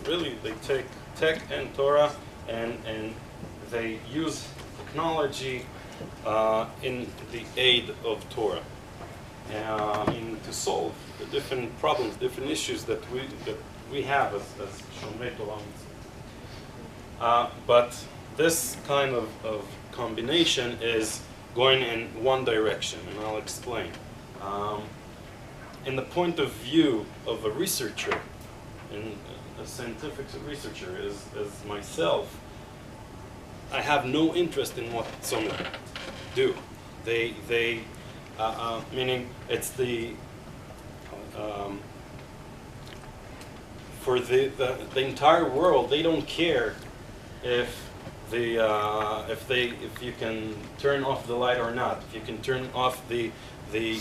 really they take tech and Torah and they use technology in the aid of Torah to solve the different problems, different issues that we have as Shomrei Torah. But this kind of combination is going in one direction, and I'll explain. In the point of view of a researcher, and a scientific researcher as myself, I have no interest in what some do. They meaning it's for the entire world. They don't care if you can turn off the light or not, if you can turn off the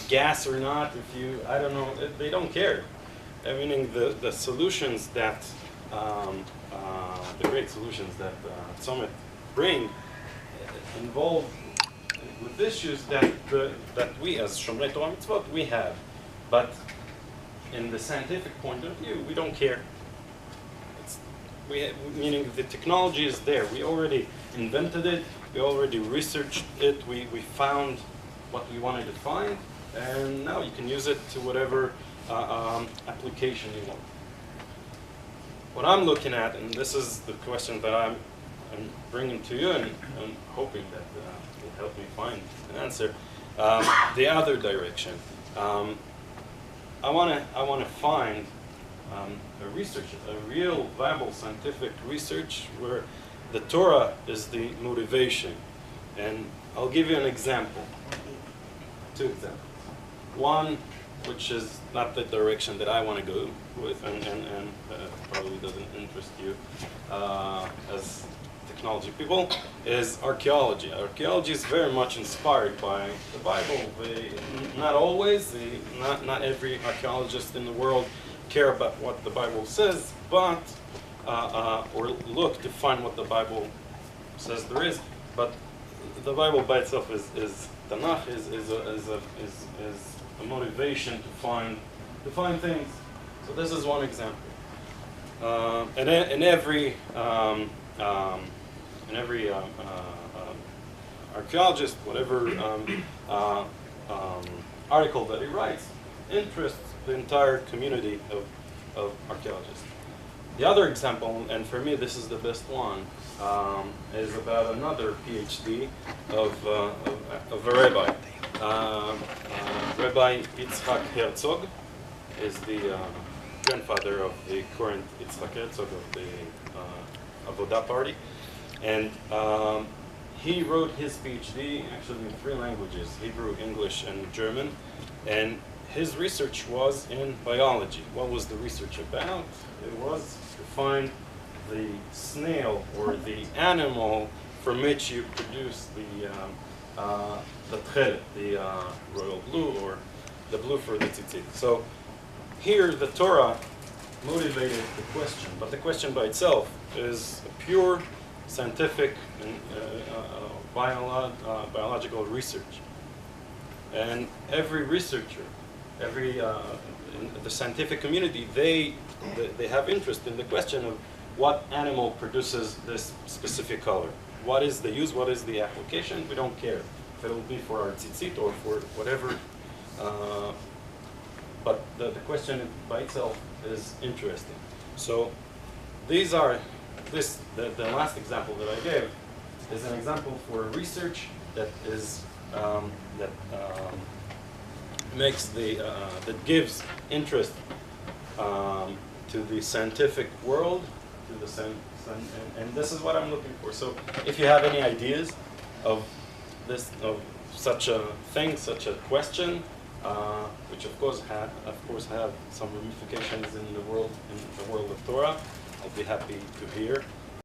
gas or not, I don't know, they don't care. Meaning the solutions that the great solutions that Summit bring involve with issues that we as Shomrei Torah Mitzvot we have, but in the scientific point of view we don't care. Meaning the technology is there. We already invented it. We already researched it. We found what we wanted to find, and now you can use it to whatever application you want. What I'm looking at, and this is the question that I'm bringing to you, and I'm hoping that will help me find an answer. The other direction. I want to find a research, a real viable scientific research where the Torah is the motivation. And I'll give you an example. Two examples. One, which is not the direction that I want to go with, and probably doesn't interest you as technology people, is archaeology. Archaeology is very much inspired by the Bible. Not always. Not every archaeologist in the world care about what the Bible says, but or look to find what the Bible says there is. But the Bible by itself is Tanakh is a motivation to find things. So this is one example. In every archaeologist, whatever article that he writes, interests the entire community of archaeologists. The other example, and for me this is the best one, is about another PhD of a rabbi. Rabbi Yitzhak Herzog is the grandfather of the current Yitzhak Herzog of the Avodah Party. And he wrote his PhD actually in 3 languages, Hebrew, English, and German. And his research was in biology. What was the research about? It was to find the snail or the animal from which you produce the tchelet, the royal blue, or the blue for the tzitzit. So here the Torah motivated the question, but the question by itself is a pure scientific and biological research. And every researcher, in the scientific community, they have interest in the question of what animal produces this specific color. What is the use? What is the application? We don't care if it will be for our tzitzit or for whatever. But the question by itself is interesting. So these are the last example that I gave is an example for research that is makes that gives interest to the scientific world, to the and this is what I'm looking for. So if you have any ideas of such a thing, such a question, which of course have some ramifications in the world of Torah, I'll be happy to hear.